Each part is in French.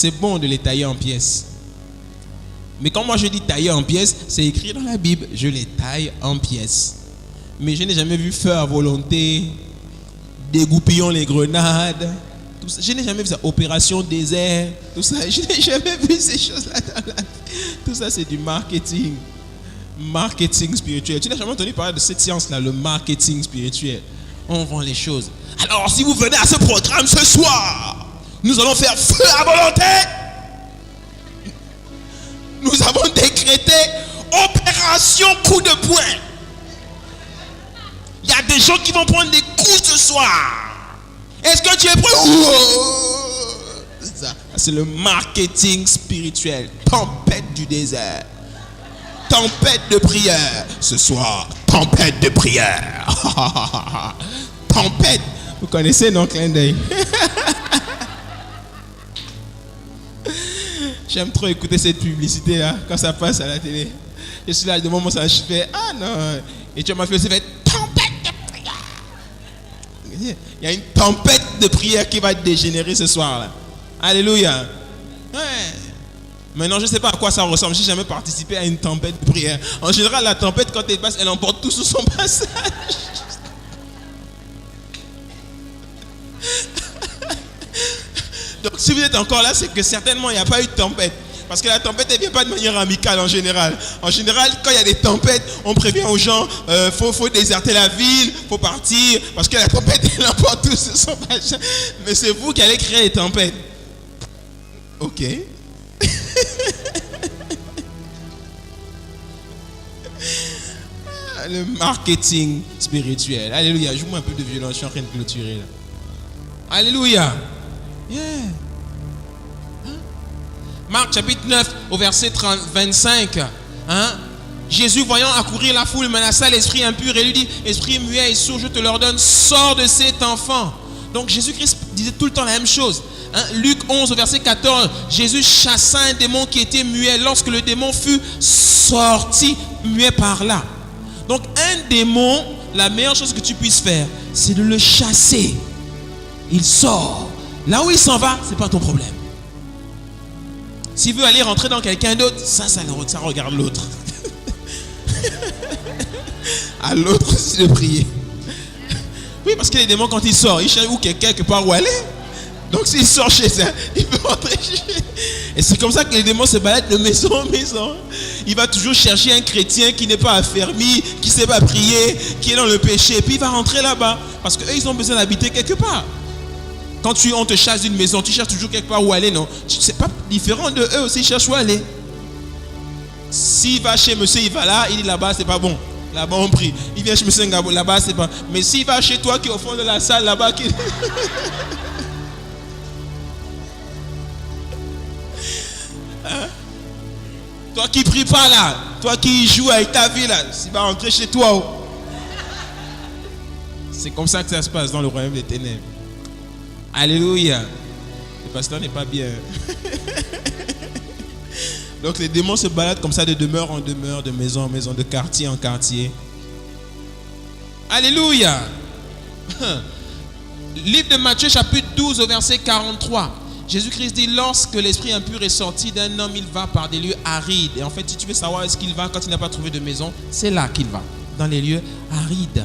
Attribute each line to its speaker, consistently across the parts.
Speaker 1: c'est bon de les tailler en pièces. Mais quand moi je dis tailler en pièces, c'est écrit dans la Bible, je les taille en pièces. Mais je n'ai jamais vu feu à volonté, dégoupillons les grenades, tout ça. Je n'ai jamais vu ça, opération désert, tout ça. Je n'ai jamais vu ces choses-là dans la vie. Tout ça, c'est du marketing. Marketing spirituel. Tu n'as jamais entendu parler de cette science-là, le marketing spirituel. On vend les choses. Alors, si vous venez à ce programme ce soir, nous allons faire feu à volonté. Nous avons décrété opération coup de poing. Il y a des gens qui vont prendre des coups ce soir. Est-ce que tu es prêt? C'est ça. C'est le marketing spirituel. Tempête du désert. Tempête de prière. Ce soir, tempête de prière. Tempête. Vous connaissez, non, clin d'œil? J'aime trop écouter cette publicité-là quand ça passe à la télé. Je suis là, devant moi, ça, je fais ah non. Et tu m'as fait aussi faire tempête de prière. Il y a une tempête de prière qui va dégénérer ce soir-là. Alléluia. Ouais. Maintenant, je ne sais pas à quoi ça ressemble. Je n'ai jamais participé à une tempête de prière. En général, la tempête, quand elle passe, elle emporte tout sous son passage. Donc, si vous êtes encore là, c'est que certainement, il n'y a pas eu de tempête. Parce que la tempête, elle ne vient pas de manière amicale en général. En général, quand il y a des tempêtes, on prévient aux gens, faut déserter la ville, faut partir, parce que la tempête, elle emporte tout sur son passage. Mais c'est vous qui allez créer les tempêtes. Ok. Le marketing spirituel. Alléluia. Joue-moi un peu de violence, je suis en train de clôturer là. Alléluia. Yeah. Marc chapitre 9 au verset 25. Jésus voyant accourir la foule menaça l'esprit impur et lui dit: esprit muet et sourd, je te l'ordonne, sors de cet enfant. Donc Jésus-Christ disait tout le temps la même chose. Luc 11 au verset 14, Jésus chassa un démon qui était muet. Lorsque le démon fut sorti, muet par là. Donc un démon, la meilleure chose que tu puisses faire, c'est de le chasser. Il sort. Là où il s'en va, c'est pas ton problème. S'il veut aller rentrer dans quelqu'un d'autre, ça regarde l'autre. À l'autre aussi de prier. Oui, parce que les démons, quand ils sortent, ils cherchent où quelqu'un quelque part où aller. Donc s'il sort chez ça, il peut rentrer chez. Et c'est comme ça que les démons se baladent de maison en maison. Il va toujours chercher un chrétien qui n'est pas affermi, qui ne sait pas prier, qui est dans le péché. Et puis il va rentrer là-bas. Parce qu'eux, ils ont besoin d'habiter quelque part. Quand on te chasse d'une maison, tu cherches toujours quelque part où aller, non? C'est pas différent de eux aussi, ils cherchent où aller. S'il va chez monsieur, il va là, il dit là-bas, c'est pas bon. Là-bas, on prie. Il vient chez monsieur Ngabo, là-bas, c'est pas. Mais s'il va chez toi qui est au fond de la salle, là-bas, qui. Toi qui pries pas là, toi qui joues avec ta vie là, s'il va rentrer chez toi. Oh. C'est comme ça que ça se passe dans le royaume des ténèbres. Alléluia. Le pasteur n'est pas bien. Donc les démons se baladent comme ça de demeure en demeure, de maison en maison, de quartier en quartier. Alléluia. Livre de Matthieu chapitre 12 au verset 43. Jésus-Christ dit: lorsque l'esprit impur est sorti d'un homme, il va par des lieux arides. Et en fait, si tu veux savoir où est-ce qu'il va quand il n'a pas trouvé de maison, c'est là qu'il va, dans les lieux arides.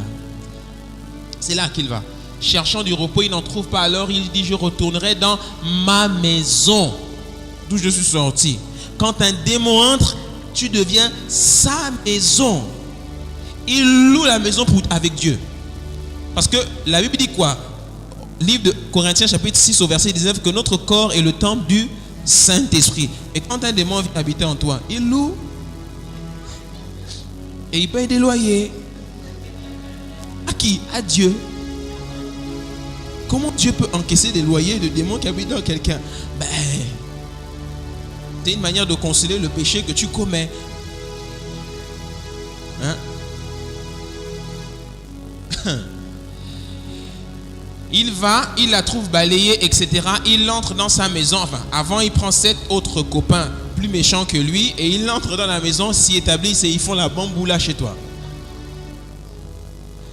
Speaker 1: C'est là qu'il va. Cherchant du repos, il n'en trouve pas. Alors il dit: je retournerai dans ma maison d'où je suis sorti. Quand un démon entre, tu deviens sa maison. Il loue la maison avec Dieu. Parce que la Bible dit quoi? Livre de Corinthiens chapitre 6 au verset 19, que notre corps est le temple du Saint-Esprit. Et quand un démon vient habiter en toi, il loue et il paye des loyers. À qui? À Dieu. Comment Dieu peut encaisser des loyers de démons qui habitent dans quelqu'un? C'est une manière de conceler le péché que tu commets. Il va, il la trouve balayée, etc. Il entre dans sa maison. Enfin, avant, il prend 7 autres copains plus méchants que lui et il entre dans la maison, s'y établissent et ils font la bamboula chez toi.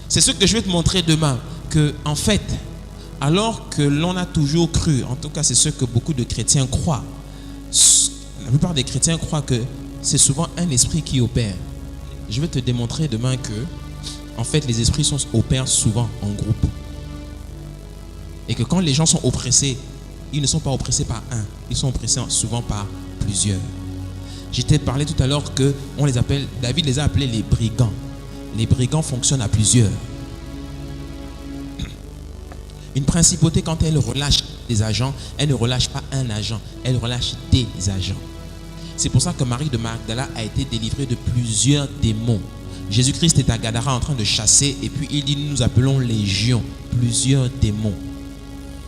Speaker 1: C'est ce que je vais te montrer demain. Que, en fait, alors que l'on a toujours cru, en tout cas c'est ce que beaucoup de chrétiens croient, La plupart des chrétiens croient que c'est souvent un esprit qui opère. Je vais te démontrer demain que, en fait, les esprits opèrent souvent en groupe. Et que quand les gens sont oppressés, ils ne sont pas oppressés par un, ils sont oppressés souvent par plusieurs. Je t'ai parlé tout à l'heure que David les a appelés les brigands. Les brigands fonctionnent à plusieurs. Une principauté, quand elle relâche des agents, elle ne relâche pas un agent, elle relâche des agents. C'est pour ça que Marie de Magdala a été délivrée de plusieurs démons. Jésus-Christ est à Gadara en train de chasser et puis il dit, nous appelons légion, plusieurs démons.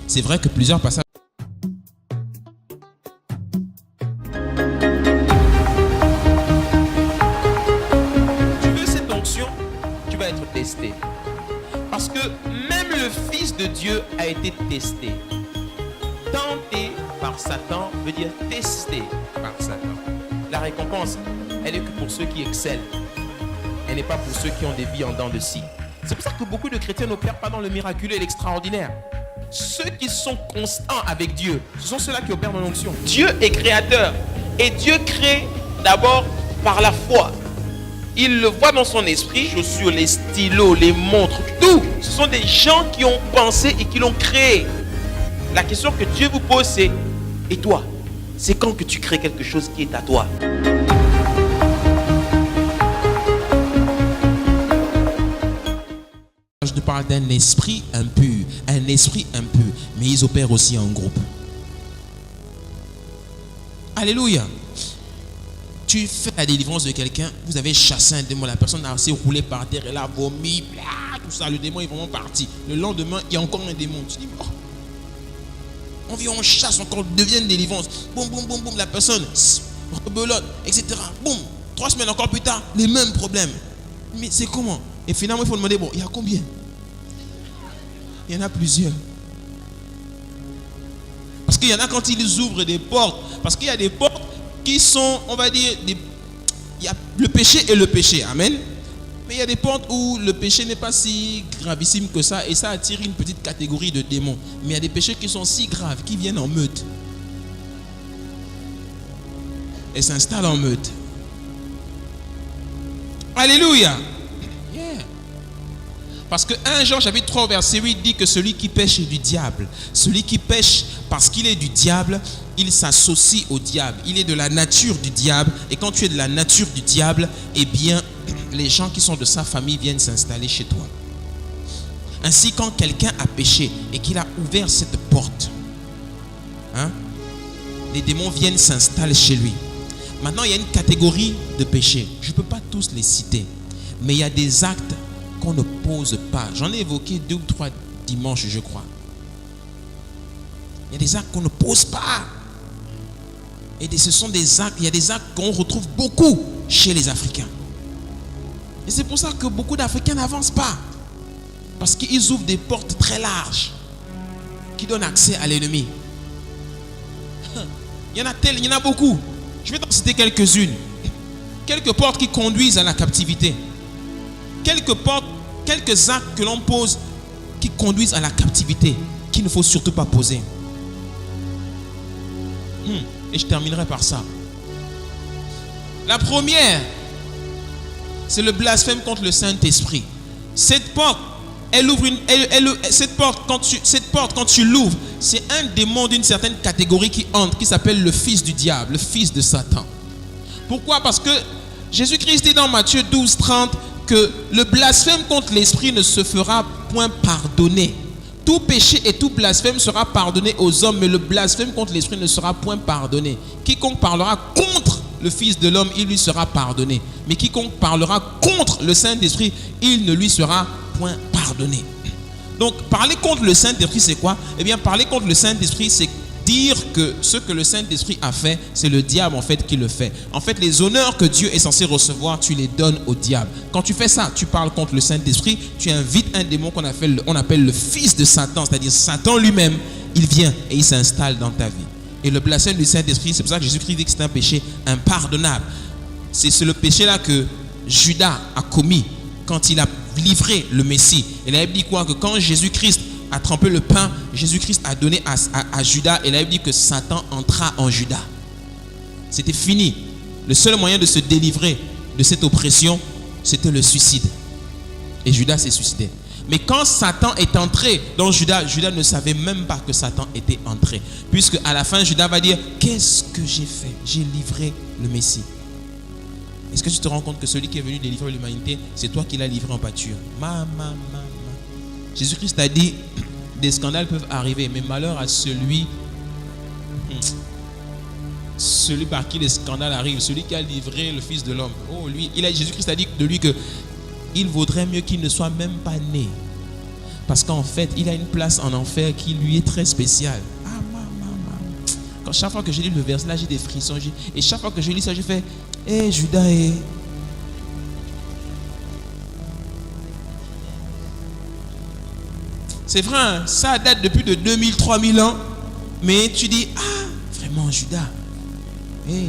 Speaker 1: C'est vrai que plusieurs passages.
Speaker 2: Tu veux cette onction, tu vas être testé. Parce que même le Fils de Dieu a été testé. Tenté par Satan veut dire testé par Satan. La récompense, elle est que pour ceux qui excellent. Elle n'est pas pour ceux qui ont des vies en dents de scie. C'est pour ça que beaucoup de chrétiens n'opèrent pas dans le miraculeux et l'extraordinaire. Ceux qui sont constants avec Dieu, ce sont ceux-là qui opèrent dans l'onction. Dieu est créateur. Et Dieu crée d'abord par la foi. Il le voit dans son esprit, chaussures, les stylos, les montres, tout. Ce sont des gens qui ont pensé et qui l'ont créé. La question que Dieu vous pose, c'est, et toi, c'est quand que tu crées quelque chose qui est à toi?
Speaker 1: Je parle d'un esprit impur, mais ils opèrent aussi en groupe. Alléluia. Tu fais la délivrance de quelqu'un, vous avez chassé un démon, la personne a assez roulé par terre, elle a vomi, tout ça, le démon est vraiment parti. Le lendemain, il y a encore un démon. Tu dis, oh, on vient, on chasse encore, devient une délivrance. Boum, boum, boum, boum, la personne rebelote, etc. Boum, 3 semaines encore plus tard, les mêmes problèmes. Mais c'est comment? Et finalement, il faut demander, bon, il y a combien? Il y en a plusieurs. Parce qu'il y en a quand ils ouvrent des portes. Parce qu'il y a des portes qui sont, on va dire, il y a le péché et le péché. Amen. Mais il y a des portes où le péché n'est pas si gravissime que ça. Et ça attire une petite catégorie de démons. Mais il y a des péchés qui sont si graves, qui viennent en meute. Et s'installent en meute. Alléluia. Parce que 1 Jean chapitre 3 verset 8 dit que celui qui pêche est du diable. Celui qui pêche parce qu'il est du diable, il s'associe au diable. Il est de la nature du diable. Et quand tu es de la nature du diable, eh bien, les gens qui sont de sa famille viennent s'installer chez toi. Ainsi, quand quelqu'un a péché et qu'il a ouvert cette porte, les démons viennent s'installer chez lui. Maintenant, il y a une catégorie de péchés. Je ne peux pas tous les citer. Mais il y a des actes qu'on ne pose pas. J'en ai évoqué 2 ou 3 dimanches, je crois. Il y a des actes qu'on ne pose pas. Et ce sont des actes, il y a des actes qu'on retrouve beaucoup chez les Africains. Et c'est pour ça que beaucoup d'Africains n'avancent pas. Parce qu'ils ouvrent des portes très larges qui donnent accès à l'ennemi. Il y en a beaucoup. Je vais t'en citer quelques-unes. Quelques portes qui conduisent à la captivité. Quelques actes que l'on pose qui conduisent à la captivité, qu'il ne faut surtout pas poser. Et je terminerai par ça. La première, c'est le blasphème contre le Saint-Esprit. Cette porte, quand tu l'ouvres, c'est un démon d'une certaine catégorie qui entre, qui s'appelle le fils du diable, le fils de Satan. Pourquoi? Parce que Jésus-Christ dit dans Matthieu 12, 30 que le blasphème contre l'esprit ne se fera point pardonner. Tout péché et tout blasphème sera pardonné aux hommes, mais le blasphème contre l'esprit ne sera point pardonné. Quiconque parlera contre le Fils de l'homme, il lui sera pardonné. Mais quiconque parlera contre le Saint-Esprit, il ne lui sera point pardonné. Donc, parler contre le Saint-Esprit, c'est quoi? Eh bien, parler contre le Saint-Esprit, c'est dire que ce que le Saint-Esprit a fait, c'est le diable en fait qui le fait. En fait, les honneurs que Dieu est censé recevoir, tu les donnes au diable. Quand tu fais ça, tu parles contre le Saint-Esprit, tu invites un démon qu'on appelle le fils de Satan, c'est-à-dire Satan lui-même, il vient et il s'installe dans ta vie. Et le blasphème du Saint-Esprit, c'est pour ça que Jésus-Christ dit que c'est un péché impardonnable. C'est le péché-là que Judas a commis quand il a livré le Messie. Et la Bible dit quoi? Que quand Jésus-Christ a trempé le pain, Jésus-Christ a donné à Judas, et la Bible dit que Satan entra en Judas. C'était fini. Le seul moyen de se délivrer de cette oppression, c'était le suicide. Et Judas s'est suicidé. Mais quand Satan est entré dans Judas, Judas ne savait même pas que Satan était entré. Puisque à la fin, Judas va dire, qu'est-ce que j'ai fait? J'ai livré le Messie. Est-ce que tu te rends compte que celui qui est venu délivrer l'humanité, c'est toi qui l'as livré en pâture? Jésus-Christ a dit, des scandales peuvent arriver, mais malheur à celui par qui les scandales arrivent, celui qui a livré le Fils de l'homme. Oh, lui, Jésus-Christ a dit de lui que il vaudrait mieux qu'il ne soit même pas né. Parce qu'en fait, il a une place en enfer qui lui est très spéciale. Quand chaque fois que je lis le verset là, j'ai des frissons. Et chaque fois que je lis ça, je fais Judas est... C'est vrai, hein, ça date depuis de 2000, 3000 ans. Mais tu dis, vraiment Judas.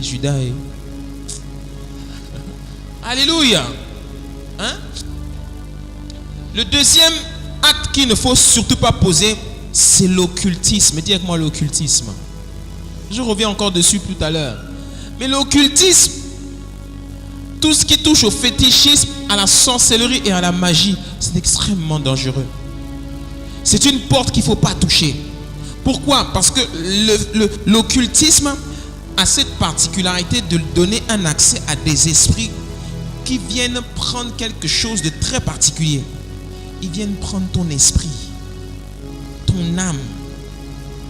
Speaker 1: Judas est... Alléluia. Hein? Le deuxième acte qu'il ne faut surtout pas poser, c'est l'occultisme. Dis avec moi l'occultisme. Je reviens encore dessus tout à l'heure. Mais l'occultisme, tout ce qui touche au fétichisme, à la sorcellerie et à la magie, c'est extrêmement dangereux. C'est une porte qu'il ne faut pas toucher. Pourquoi? Parce que l'occultisme a cette particularité de donner un accès à des esprits qui viennent prendre quelque chose de très particulier. Ils viennent prendre ton esprit, ton âme,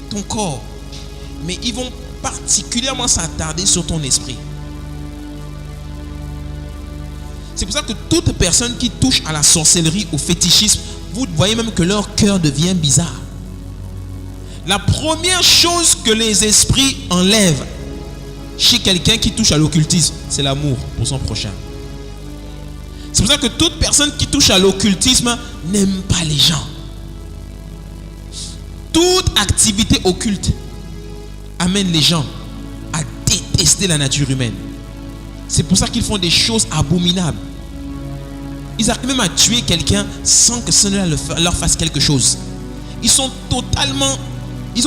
Speaker 1: ton corps. Mais ils vont particulièrement s'attarder sur ton esprit. C'est pour ça que toute personne qui touche à la sorcellerie, au fétichisme, vous voyez même que leur cœur devient bizarre. La première chose que les esprits enlèvent chez quelqu'un qui touche à l'occultisme, c'est l'amour pour son prochain. C'est pour ça que toute personne qui touche à l'occultisme n'aime pas les gens. Toute activité occulte amène les gens à détester la nature humaine. C'est pour ça qu'ils font des choses abominables. Ils arrivent même à tuer quelqu'un sans que cela leur fasse quelque chose. Ils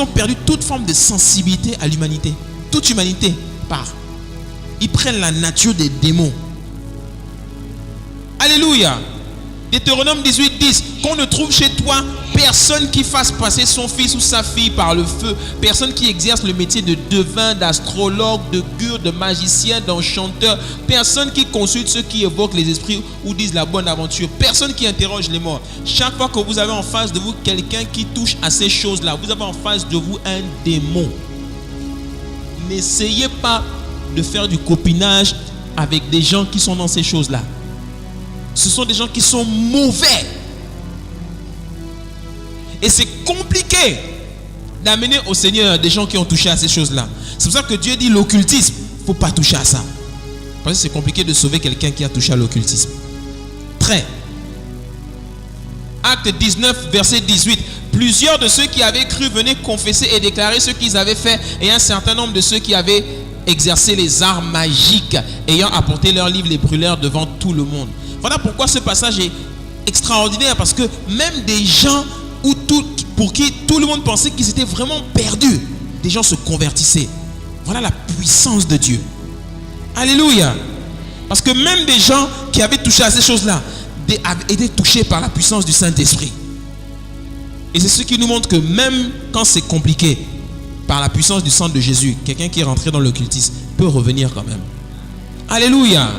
Speaker 1: ont perdu toute forme de sensibilité à l'humanité. Toute humanité part. Ils prennent la nature des démons. Alléluia. Deutéronome 18:10. Qu'on ne trouve chez toi personne qui fasse passer son fils ou sa fille par le feu. Personne qui exerce le métier de devin, d'astrologue, de gure, de magicien, d'enchanteur. Personne qui consulte ceux qui évoquent les esprits ou disent la bonne aventure. Personne qui interroge les morts. Chaque fois que vous avez en face de vous quelqu'un qui touche à ces choses-là, vous avez en face de vous un démon. N'essayez pas de faire du copinage avec des gens qui sont dans ces choses-là. Ce sont des gens qui sont mauvais. Et c'est compliqué d'amener au Seigneur des gens qui ont touché à ces choses-là. C'est pour ça que Dieu dit l'occultisme, il ne faut pas toucher à ça. Parce que c'est compliqué de sauver quelqu'un qui a touché à l'occultisme. Très. Acte 19, verset 18. Plusieurs de ceux qui avaient cru venaient confesser et déclarer ce qu'ils avaient fait, et un certain nombre de ceux qui avaient exercé les arts magiques, ayant apporté leurs livres, les brûlèrent devant tout le monde. Voilà pourquoi ce passage est extraordinaire, parce que même des gens pour qui tout le monde pensait qu'ils étaient vraiment perdus, des gens se convertissaient. Voilà la puissance de Dieu. Alléluia. Parce que même des gens qui avaient touché à ces choses-là avaient été touchés par la puissance du Saint-Esprit. Et c'est ce qui nous montre que même quand c'est compliqué, par la puissance du sang de Jésus, quelqu'un qui est rentré dans l'occultisme peut revenir quand même. Alléluia.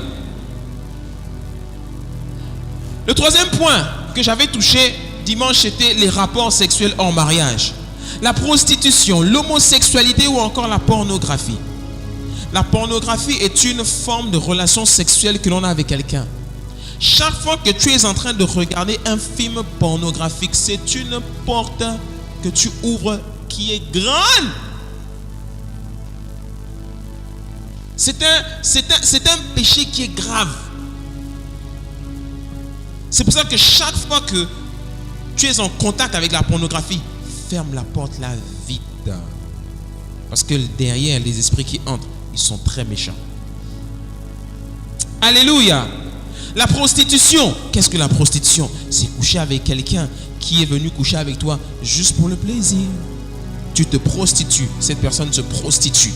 Speaker 1: Le troisième point que j'avais touché dimanche, c'était les rapports sexuels hors mariage. La prostitution, l'homosexualité ou encore la pornographie. La pornographie est une forme de relation sexuelle que l'on a avec quelqu'un. Chaque fois que tu es en train de regarder un film pornographique, c'est une porte que tu ouvres qui est grande. C'est un péché qui est grave. C'est pour ça que chaque fois que tu es en contact avec la pornographie, ferme la porte là vite. Parce que derrière, les esprits qui entrent, ils sont très méchants. Alléluia. La prostitution. Qu'est-ce que la prostitution? C'est coucher avec quelqu'un qui est venu coucher avec toi juste pour le plaisir. Tu te prostitues. Cette personne se prostitue.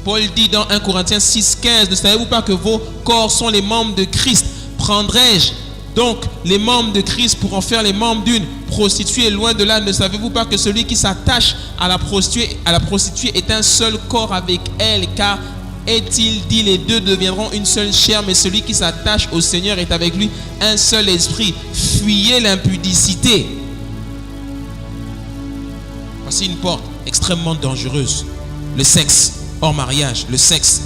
Speaker 1: Paul dit dans 1 Corinthiens 6,15, ne savez-vous pas que vos corps sont les membres de Christ? Prendrai-je donc les membres de Christ pour en faire les membres d'une prostituée? Loin de là, ne savez-vous pas que celui qui s'attache à la prostituée est un seul corps avec elle? Car est-il dit, les deux deviendront une seule chair, mais celui qui s'attache au Seigneur est avec lui un seul esprit. Fuyez l'impudicité. Voici une porte extrêmement dangereuse. Le sexe hors mariage, le sexe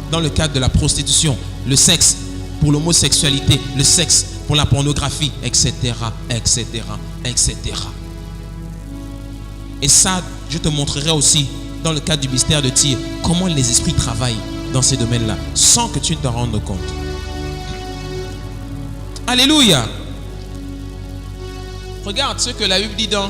Speaker 1: dans le cadre de la prostitution, le sexe pour l'homosexualité, le sexe pour la pornographie, etc., etc., etc. Et ça, je te montrerai aussi dans le cadre du mystère de Tyr comment les esprits travaillent dans ces domaines-là, sans que tu ne t'en rendes compte. Alléluia. Regarde ce que la Bible dit dans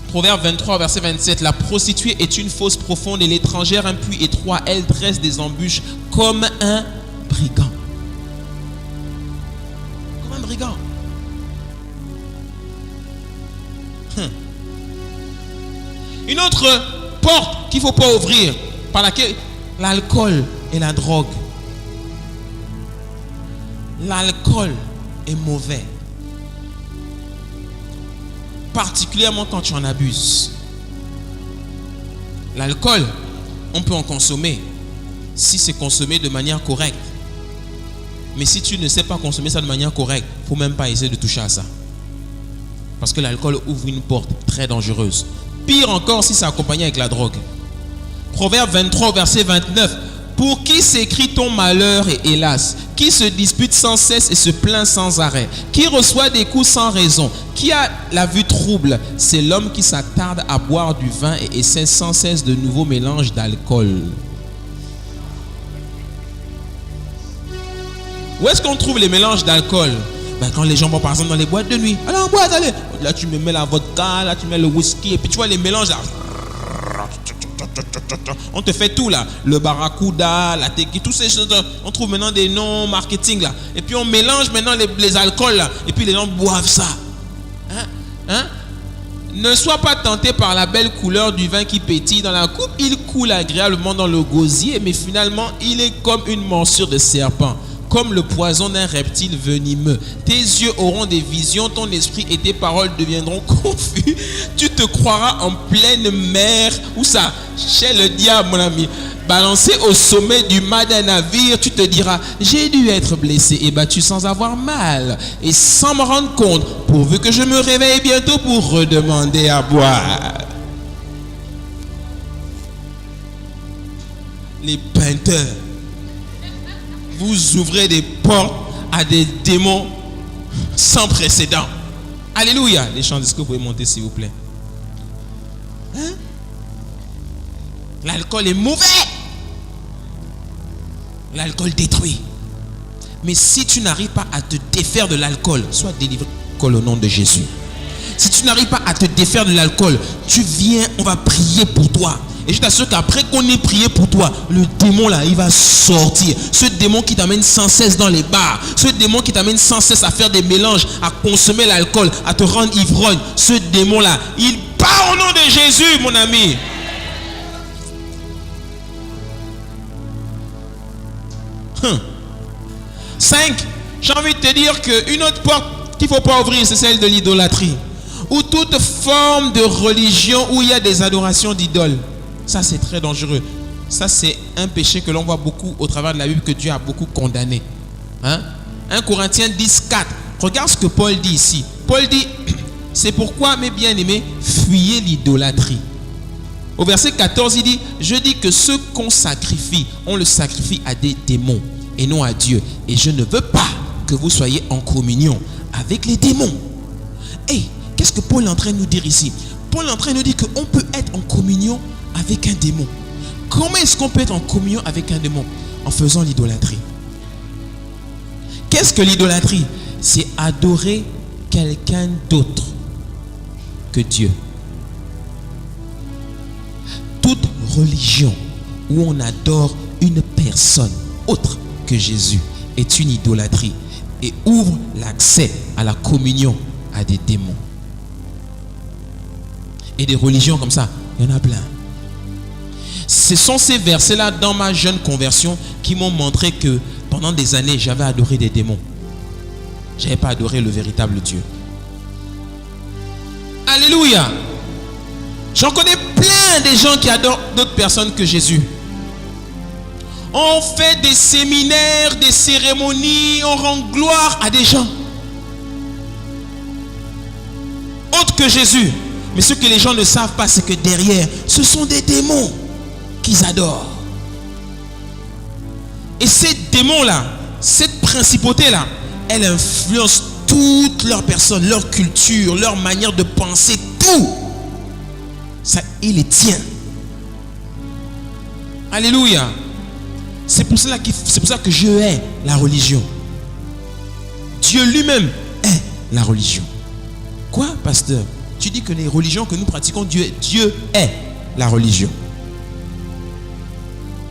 Speaker 1: Proverbe 23, verset 27. La prostituée est une fosse profonde et l'étrangère un puits étroit. Elle dresse des embûches comme un brigand. Comme un brigand. Une autre porte qu'il ne faut pas ouvrir, par laquelle l'alcool et la drogue. L'alcool est mauvais. Particulièrement quand tu en abuses. L'alcool, on peut en consommer si c'est consommé de manière correcte. Mais si tu ne sais pas consommer ça de manière correcte, il ne faut même pas essayer de toucher à ça. Parce que l'alcool ouvre une porte très dangereuse. Pire encore si c'est accompagné avec la drogue. Proverbe 23, verset 29. Pour qui s'écrit ton malheur et hélas? Qui se dispute sans cesse et se plaint sans arrêt? Qui reçoit des coups sans raison? Qui a la vue trouble? C'est l'homme qui s'attarde à boire du vin et essaie sans cesse de nouveaux mélanges d'alcool. Où est-ce qu'on trouve les mélanges d'alcool? Quand les gens vont par exemple dans les boîtes de nuit. Allez en boîte, allez. Là tu me mets la vodka, là tu mets le whisky. Et puis tu vois les mélanges là. On te fait tout là. Le barracuda, la tequila, toutes ces choses. On trouve maintenant des noms marketing là. Et puis on mélange maintenant les alcools là. Et puis les gens boivent ça. Ne sois pas tenté par la belle couleur du vin qui pétille dans la coupe. Il coule agréablement dans le gosier, mais finalement il est comme une morsure de serpent, comme le poison d'un reptile venimeux. Tes yeux auront des visions, ton esprit et tes paroles deviendront confus. Tu te croiras en pleine mer. Où ça? Chez le diable, mon ami. Balancé au sommet du mât d'un navire, tu te diras, j'ai dû être blessé et battu sans avoir mal, et sans me rendre compte, pourvu que je me réveille bientôt pour redemander à boire. Les peinteurs, vous ouvrez des portes à des démons sans précédent. Alléluia. Les chants, est-ce que vous pouvez monter s'il vous plaît? L'alcool est mauvais. L'alcool détruit. Mais si tu n'arrives pas à te défaire de l'alcool, sois délivré de l'alcool au nom de Jésus. Si tu n'arrives pas à te défaire de l'alcool, tu viens, on va prier pour toi. Et je t'assure qu'après qu'on ait prié pour toi, le démon là, il va sortir. Ce démon qui t'amène sans cesse dans les bars, ce démon qui t'amène sans cesse à faire des mélanges, à consommer l'alcool, à te rendre ivrogne, ce démon là, il part au nom de Jésus, mon ami. Cinq, j'ai envie de te dire qu'une autre porte qu'il ne faut pas ouvrir, c'est celle de l'idolâtrie. Ou toute forme de religion où il y a des adorations d'idoles. Ça, c'est très dangereux. Ça, c'est un péché que l'on voit beaucoup au travers de la Bible, que Dieu a beaucoup condamné. 1 Corinthiens 10, 4. Regarde ce que Paul dit ici. Paul dit, c'est pourquoi, mes bien-aimés, fuyez l'idolâtrie. Au verset 14, il dit, je dis que ce qu'on sacrifie, on le sacrifie à des démons et non à Dieu. Et je ne veux pas que vous soyez en communion avec les démons. Et qu'est-ce que Paul est en train de nous dire ici? Paul est en train de nous dire qu'on peut être en communion avec un démon. Comment est-ce qu'on peut être en communion avec un démon? En faisant l'idolâtrie. Qu'est-ce que l'idolâtrie? C'est adorer quelqu'un d'autre que Dieu. Toute religion où on adore une personne autre que Jésus est une idolâtrie et ouvre l'accès à la communion à des démons. Et des religions comme ça, il y en a plein. Ce sont ces versets-là dans ma jeune conversion qui m'ont montré que pendant des années, j'avais adoré des démons. Je n'avais pas adoré le véritable Dieu. Alléluia. J'en connais plein des gens qui adorent d'autres personnes que Jésus. On fait des séminaires, des cérémonies, on rend gloire à des gens autres que Jésus. Mais ce que les gens ne savent pas, c'est que derrière, ce sont des démons qu'ils adorent. Et ces démons-là, cette principauté-là, elle influence toute leur personne, leur culture, leur manière de penser, tout. Ça, il les tient. Alléluia. C'est pour ça que je hais la religion. Dieu lui-même est la religion. Quoi, pasteur? Tu dis que les religions que nous pratiquons, Dieu est la religion.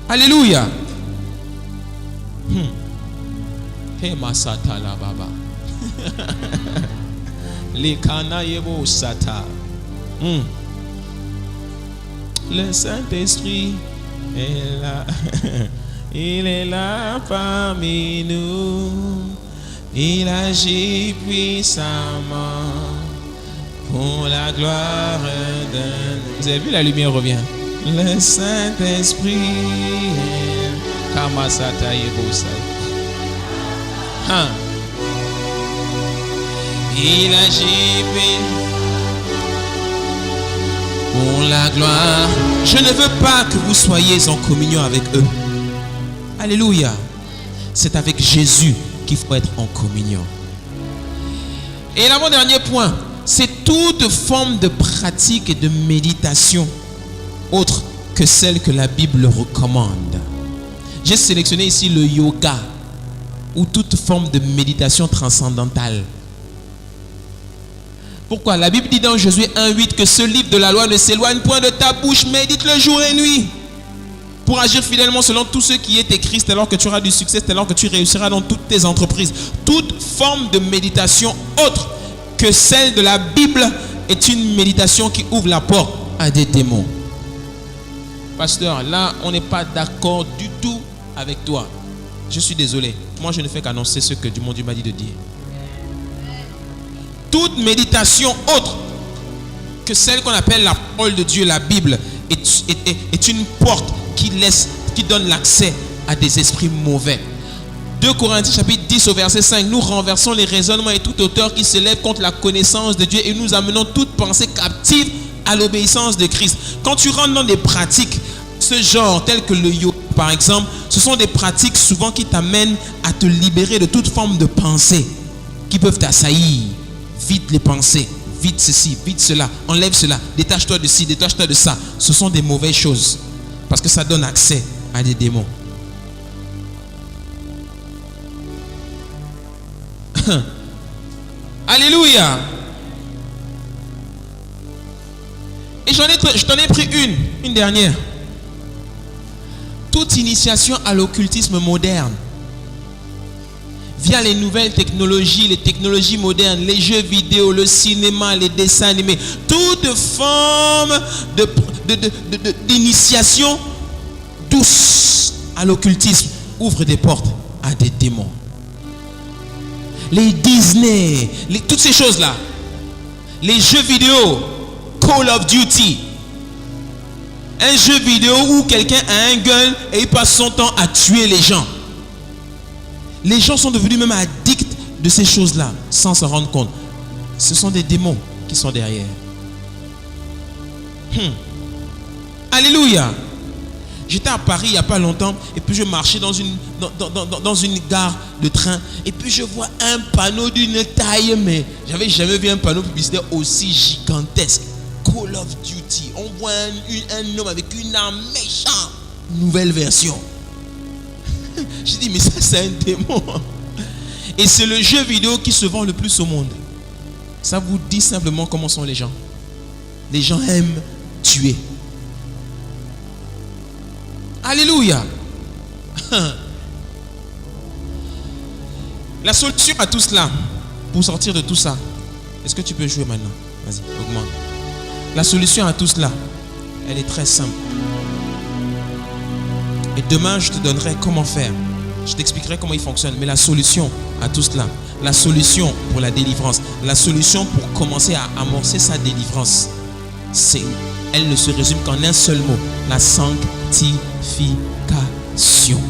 Speaker 1: Alléluia. Le Saint-Esprit est là. Il est là parmi nous. Il agit puissamment pour la gloire de nous. Vous avez vu, la lumière revient. Le Saint-Esprit est Kamasata Yebosai. Il agit pour la gloire. Je ne veux pas que vous soyez en communion avec eux. Alléluia. C'est avec Jésus qu'il faut être en communion. Et l'avant-dernier point, c'est toute forme de pratique et de méditation autre que celle que la Bible recommande. J'ai sélectionné ici le yoga ou toute forme de méditation transcendantale. Pourquoi? La Bible dit dans Josué 1:8 que ce livre de la loi ne s'éloigne point de ta bouche, médite-le jour et nuit pour agir fidèlement selon tout ce qui est écrit. C'est alors que tu auras du succès, c'est alors que tu réussiras dans toutes tes entreprises. Toute forme de méditation autre que celle de la Bible est une méditation qui ouvre la porte à des démons. Pasteur, là, on n'est pas d'accord du tout avec toi. Je suis désolé. Moi, je ne fais qu'annoncer ce que mon Dieu m'a dit de dire. Toute méditation autre que celle qu'on appelle la parole de Dieu, la Bible, est une porte qui donne l'accès à des esprits mauvais. 2 Corinthiens chapitre 10 au verset 5. Nous renversons les raisonnements et toute hauteur qui s'élève contre la connaissance de Dieu et nous amenons toute pensée captive à l'obéissance de Christ. Quand tu rentres dans des pratiques, ce genre, tel que le yoga par exemple, ce sont des pratiques souvent qui t'amènent à te libérer de toute forme de pensée qui peuvent t'assaillir. Vite les pensées, vite ceci, vite cela, enlève cela, détache-toi de ci, détache-toi de ça. Ce sont des mauvaises choses parce que ça donne accès à des démons. Alléluia. Et je t'en ai pris une dernière. Toute initiation à l'occultisme moderne via les nouvelles technologies, les technologies modernes, les jeux vidéo, le cinéma, les dessins animés, toute forme d'initiation douce à l'occultisme ouvre des portes à des démons. Les Disney, toutes ces choses-là, les jeux vidéo, Call of Duty, un jeu vidéo où quelqu'un a un gun et il passe son temps à tuer les gens. Les gens sont devenus même addicts de ces choses-là sans s'en rendre compte. Ce sont des démons qui sont derrière. Alléluia. J'étais à Paris il n'y a pas longtemps et puis je marchais dans une gare de train et puis je vois un panneau d'une taille, mais j'avais jamais vu un panneau publicitaire aussi gigantesque. Call of Duty. On voit un homme avec une arme méchante. Nouvelle version. J'ai dit mais ça c'est un démon. Et c'est le jeu vidéo qui se vend le plus au monde. Ça vous dit simplement comment sont les gens. Les gens aiment tuer. Alléluia. La solution à tout cela, pour sortir de tout ça, est-ce que tu peux jouer maintenant? Vas-y, augmente. La solution à tout cela, elle est très simple. Et demain, je te donnerai comment faire. Je t'expliquerai comment il fonctionne. Mais la solution à tout cela, la solution pour la délivrance, la solution pour commencer à amorcer sa délivrance, elle ne se résume qu'en un seul mot, la sanctification.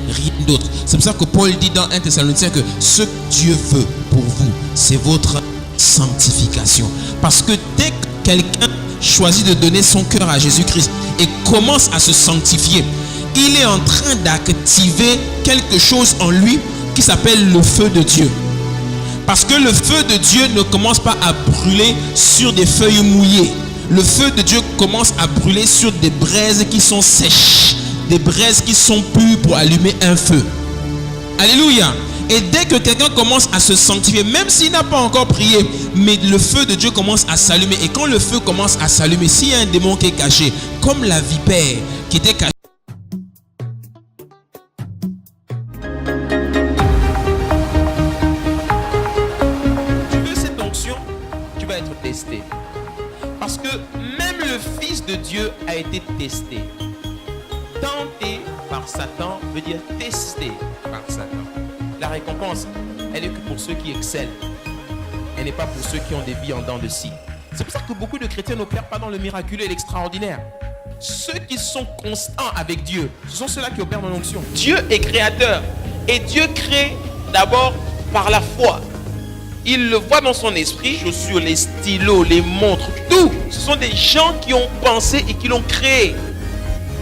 Speaker 1: Rien d'autre. C'est pour ça que Paul dit dans 1 Thessaloniciens que ce que Dieu veut pour vous, c'est votre sanctification. Parce que dès que quelqu'un choisit de donner son cœur à Jésus-Christ et commence à se sanctifier, il est en train d'activer quelque chose en lui qui s'appelle le feu de Dieu. Parce que le feu de Dieu ne commence pas à brûler sur des feuilles mouillées. Le feu de Dieu commence à brûler sur des braises qui sont sèches, des braises qui sont pures pour allumer un feu. Alléluia. Et dès que quelqu'un commence à se sanctifier, même s'il n'a pas encore prié, mais le feu de Dieu commence à s'allumer. Et quand le feu commence à s'allumer, s'il y a un démon qui est caché, comme la vipère qui était cachée,
Speaker 2: tu veux cette onction, tu vas être testé. Parce que même le Fils de Dieu a été testé. Tenté par Satan veut dire testé par Satan. La récompense, elle est que pour ceux qui excellent. Elle n'est pas pour ceux qui ont des vies en dents de scie. C'est pour ça que beaucoup de chrétiens n'opèrent pas dans le miraculeux et l'extraordinaire. Ceux qui sont constants avec Dieu, ce sont ceux-là qui opèrent dans l'onction. Dieu est créateur. Et Dieu crée d'abord par la foi. Il le voit dans son esprit, les chaussures, les stylos, les montres, tout. Ce sont des gens qui ont pensé et qui l'ont créé.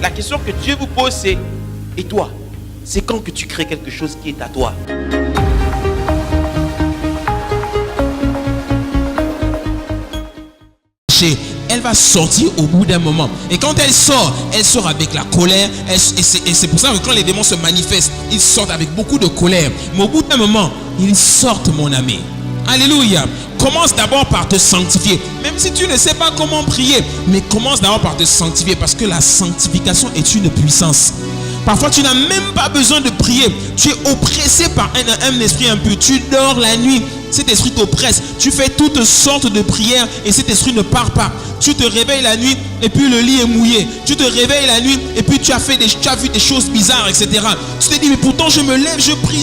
Speaker 2: La question que Dieu vous pose, c'est: et toi? C'est quand que tu crées quelque chose qui est à toi?
Speaker 1: Elle va sortir au bout d'un moment. Et quand elle sort avec la colère. Et c'est pour ça que quand les démons se manifestent, ils sortent avec beaucoup de colère. Mais au bout d'un moment, ils sortent, mon ami. Alléluia. Commence d'abord par te sanctifier. Même si tu ne sais pas comment prier, mais commence d'abord par te sanctifier. Parce que la sanctification est une puissance. Parfois, tu n'as même pas besoin de prier. Tu es oppressé par un esprit impur. Tu dors la nuit. Cet esprit t'oppresse. Tu fais toutes sortes de prières et cet esprit ne part pas. Tu te réveilles la nuit et puis le lit est mouillé. Tu te réveilles la nuit et puis tu as vu des choses bizarres, etc. Tu te dis, mais pourtant je me lève, je prie.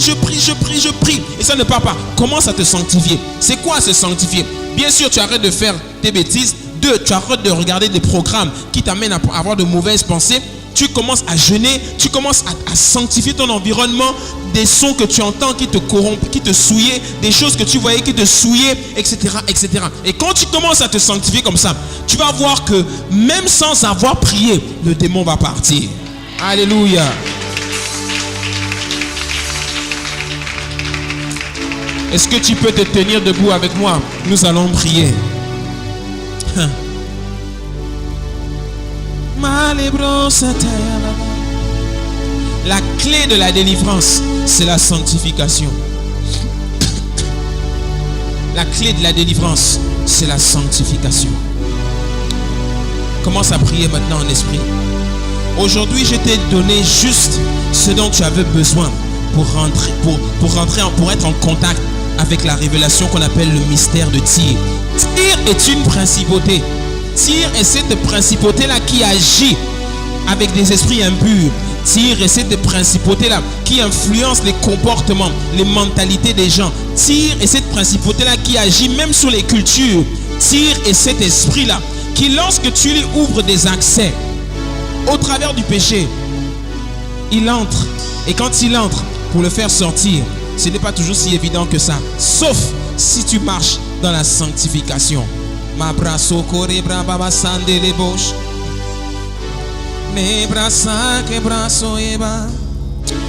Speaker 1: Et ça ne part pas. Commence à te sanctifier. C'est quoi se sanctifier? Bien sûr, tu arrêtes de faire des bêtises. 2, tu arrêtes de regarder des programmes qui t'amènent à avoir de mauvaises pensées. Tu commences à jeûner, tu commences à sanctifier ton environnement, des sons que tu entends qui te corrompent, qui te souillaient, des choses que tu voyais qui te souillaient, etc., etc. Et quand tu commences à te sanctifier comme ça, tu vas voir que même sans avoir prié, le démon va partir. Alléluia. Est-ce que tu peux te tenir debout avec moi? Nous allons prier. La clé de la délivrance, c'est la sanctification. La clé de la délivrance, c'est la sanctification. Commence à prier maintenant en esprit. Aujourd'hui, je t'ai donné juste ce dont tu avais besoin pour être en contact avec la révélation qu'on appelle le mystère de Tyr. Tyr est une principauté. Tyr est cette principauté-là qui agit avec des esprits impurs. Tyr est cette principauté-là qui influence les comportements, les mentalités des gens. Tyr est cette principauté-là qui agit même sur les cultures. Tyr est cet esprit-là qui, lorsque tu lui ouvres des accès au travers du péché, il entre. Et quand il entre, pour le faire sortir, ce n'est pas toujours si évident que ça. Sauf si tu marches dans la sanctification.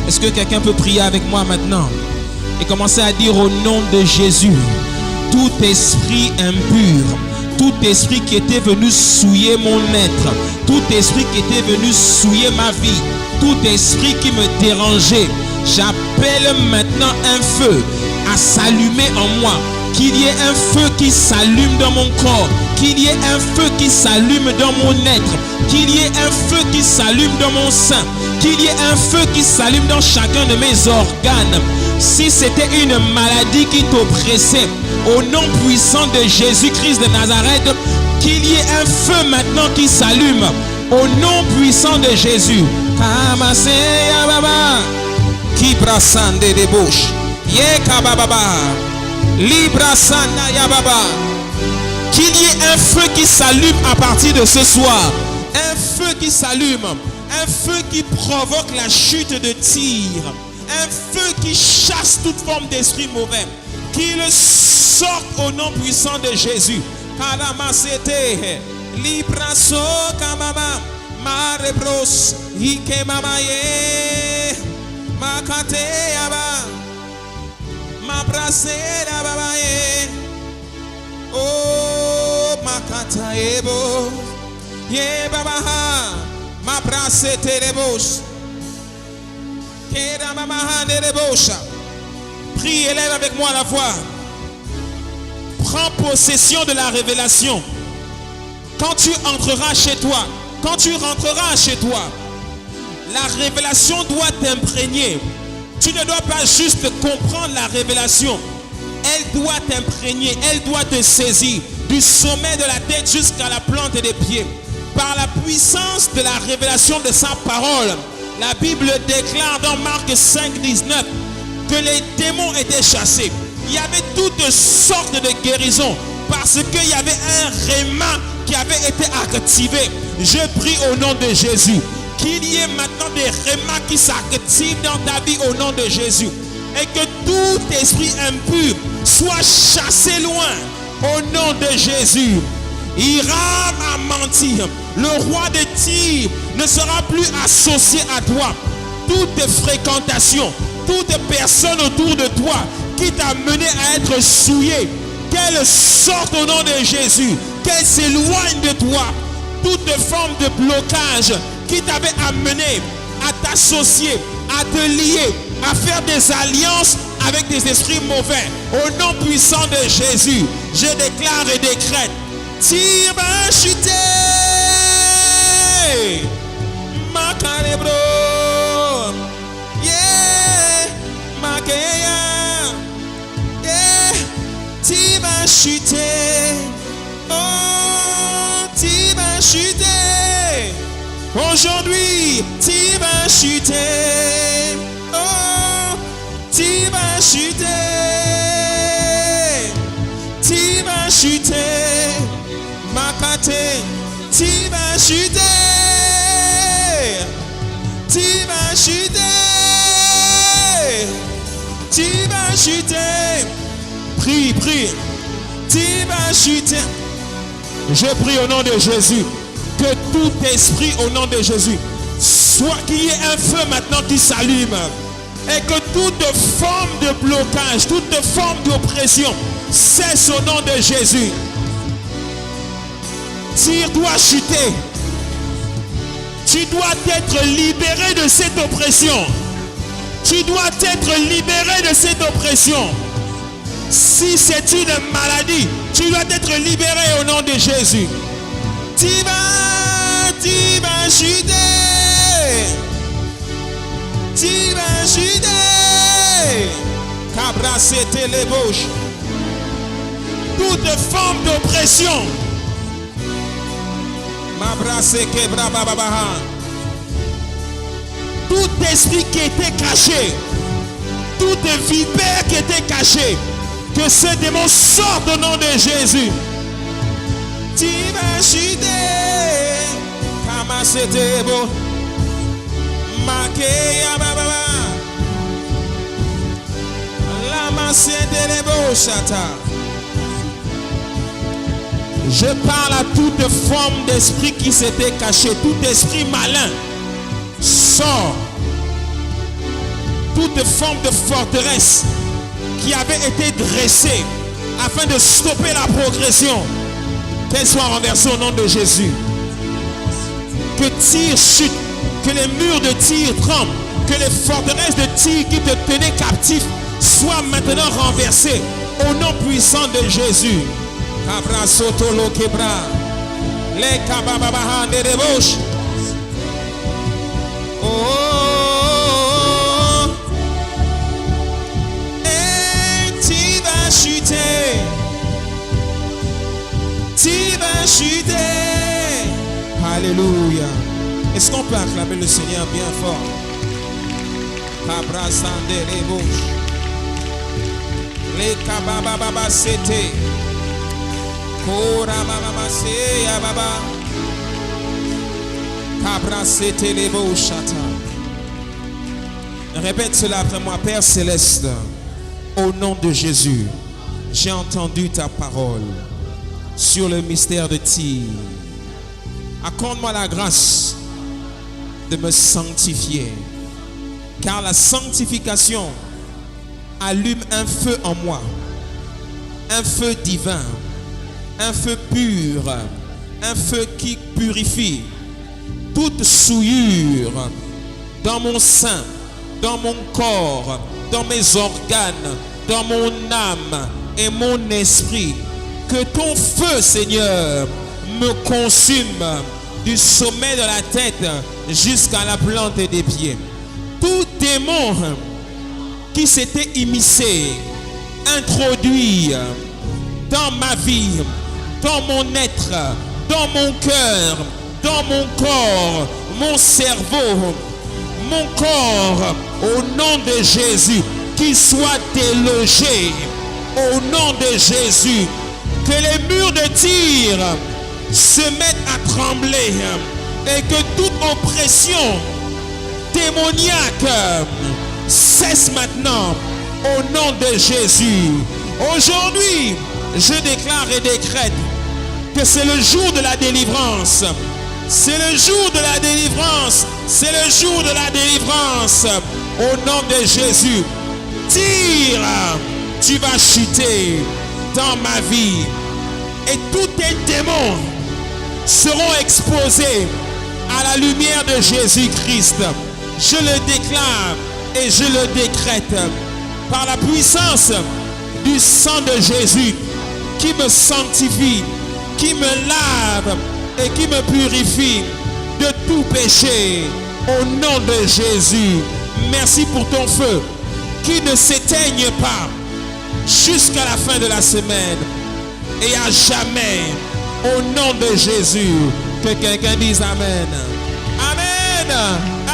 Speaker 1: Est-ce que quelqu'un peut prier avec moi maintenant et commencer à dire au nom de Jésus: tout esprit impur, tout esprit qui était venu souiller mon être, tout esprit qui était venu souiller ma vie, tout esprit qui me dérangeait, j'appelle maintenant un feu à s'allumer en moi. Qu'il y ait un feu qui s'allume dans mon corps, qu'il y ait un feu qui s'allume dans mon être, qu'il y ait un feu qui s'allume dans mon sein, qu'il y ait un feu qui s'allume dans chacun de mes organes. Si c'était une maladie qui t'oppressait, au nom puissant de Jésus-Christ de Nazareth, qu'il y ait un feu maintenant qui s'allume. Au nom puissant de Jésus. Kamaseya baba. Kibrasande de bouche. Yekababa. Librasanda yababa. Qu'il y ait un feu qui s'allume à partir de ce soir. Un feu qui s'allume. Un feu qui provoque la chute de tir. Un feu qui chasse toute forme d'esprit mauvais. Qu'il sorte au nom puissant de Jésus. Kalamasete. Libraso kamama. Marebros. Ike mamaye. Makate yaba. Mabrase yabaye. Oh, makata ebo. Ye babaha. Mabrase terebos. Kera mamaha nerebosha. Prie, élève avec moi à la voix. Prends possession de la révélation. Quand tu entreras chez toi, quand tu rentreras chez toi, la révélation doit t'imprégner. Tu ne dois pas juste comprendre la révélation. Elle doit t'imprégner, elle doit te saisir du sommet de la tête jusqu'à la plante des pieds. Par la puissance de la révélation de sa parole, la Bible déclare dans Marc 5, 19 que les démons étaient chassés. Il y avait toutes sortes de guérisons parce qu'il y avait un réma qui avait été activé. Je prie au nom de Jésus qu'il y ait maintenant des rémas qui s'activent dans ta vie au nom de Jésus et que tout esprit impur soit chassé loin au nom de Jésus. Hiram a menti. Le roi de Tyr ne sera plus associé à toi. Toute fréquentation, toute personne autour de toi qui t'a mené à être souillé, qu'elle sorte au nom de Jésus, qu'elle s'éloigne de toi. Toute forme de blocage qui t'avait amené à t'associer, à te lier, à faire des alliances avec des esprits mauvais. Au nom puissant de Jésus, je déclare et décrète. Tyr va chuter. Macarebro. Yeah. Makeya. Yeah. Tyr va chuter. Oh, Tyr va chuter. Aujourd'hui, Tyr va chuter. Oh, Tyr va chuter. Tyr va chuter. Makate, Tyr va chuter. Tyr va chuter. Tyr va chuter. Prie, prie. Tyr va chuter. Je prie au nom de Jésus que tout esprit au nom de Jésus soit qu'il y ait un feu maintenant qui s'allume et que toute forme de blocage, toute forme d'oppression cesse au nom de Jésus. Tyr doit chuter. Tu dois être libéré de cette oppression. Tu dois être libéré de cette oppression. Si c'est une maladie, tu dois être libéré au nom de Jésus. Tyr va chuter. Tyr va chuter. Cabracete les bouches. Toute forme d'oppression. Tout esprit qui était caché, toute vipère qui était cachée, que ce démon sorte au nom de Jésus. Tyr va chuter. Kamasetebo. Makeya baba. Lamasedelebo shata. Je parle à toute forme d'esprit qui s'était caché, tout esprit malin sort. Toute forme de forteresse qui avait été dressée afin de stopper la progression, qu'elle soit renversée au nom de Jésus. Que Tyr chute, que les murs de Tyr tremblent, que les forteresses de Tyr qui te tenaient captif soient maintenant renversées au nom puissant de Jésus. Cabra sotolo quebra, les cabababahan de débauche. Oh, et Tyr va chuter. Tyr va chuter. Alléluia. Est-ce qu'on peut acclamer le Seigneur bien fort? Kabrasande les bouches. Les kabababa c'était. Kora mama se ya baba. Kabrasete les bouches. Répète cela après moi. Père céleste, au nom de Jésus, j'ai entendu ta parole sur le mystère de Tyr. Accorde-moi la grâce de me sanctifier, car la sanctification allume un feu en moi, un feu divin, un feu pur, un feu qui purifie toute souillure dans mon sein, dans mon corps, dans mes organes, dans mon âme et mon esprit. Que ton feu, Seigneur, me consume du sommet de la tête jusqu'à la plante des pieds. Tout démon qui s'était immiscé, introduit dans ma vie, dans mon être, dans mon cœur, dans mon corps, mon cerveau, mon corps, au nom de Jésus, qu'il soit délogé. Au nom de Jésus, que les murs de Tyr se mettent à trembler et que toute oppression démoniaque cesse maintenant au nom de Jésus. Aujourd'hui, je déclare et décrète que c'est le jour de la délivrance. C'est le jour de la délivrance. C'est le jour de la délivrance. Au nom de Jésus. Tyr, tu vas chuter dans ma vie. Et tous tes démons seront exposés à la lumière de Jésus-Christ. Je le déclare et je le décrète par la puissance du sang de Jésus qui me sanctifie, qui me lave et qui me purifie de tout péché. Au nom de Jésus, merci pour ton feu qui ne s'éteigne pas jusqu'à la fin de la semaine et à jamais. Au nom de Jésus, que quelqu'un dise Amen. Amen.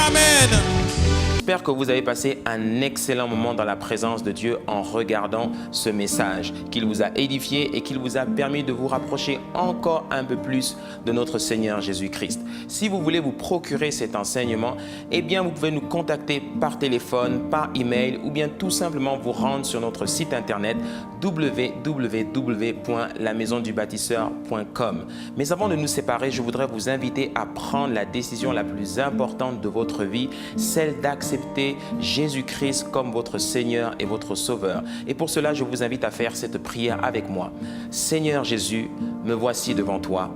Speaker 1: Amen.
Speaker 2: J'espère que vous avez passé un excellent moment dans la présence de Dieu en regardant ce message, qu'il vous a édifié et qu'il vous a permis de vous rapprocher encore un peu plus de notre Seigneur Jésus-Christ. Si vous voulez vous procurer cet enseignement, eh bien vous pouvez nous contacter par téléphone, par email ou bien tout simplement vous rendre sur notre site internet www.lamaisondubâtisseur.com. Mais avant de nous séparer, je voudrais vous inviter à prendre la décision la plus importante de votre vie, celle d'accepter Jésus-Christ comme votre Seigneur et votre Sauveur. Et pour cela, je vous invite à faire cette prière avec moi. Seigneur Jésus, me voici devant toi.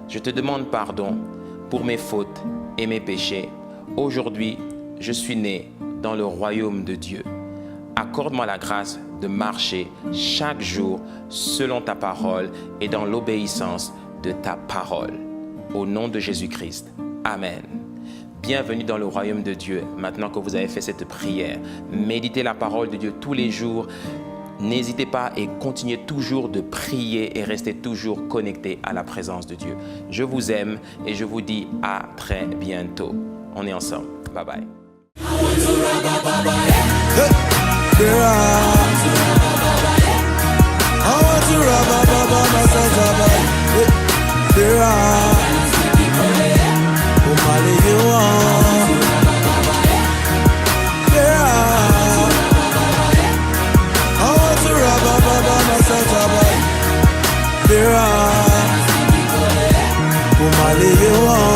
Speaker 2: Je te demande pardon pour mes fautes et mes péchés. Aujourd'hui, je suis né dans le royaume de Dieu. Accorde-moi la grâce de marcher chaque jour selon ta parole et dans l'obéissance de ta parole. Au nom de Jésus-Christ. Amen. Bienvenue dans le royaume de Dieu. Maintenant que vous avez fait cette prière, méditez la parole de Dieu tous les jours. N'hésitez pas et continuez toujours de prier et restez toujours connectés à la présence de Dieu. Je vous aime et je vous dis à très bientôt. On est ensemble. Bye bye.
Speaker 3: Kumali you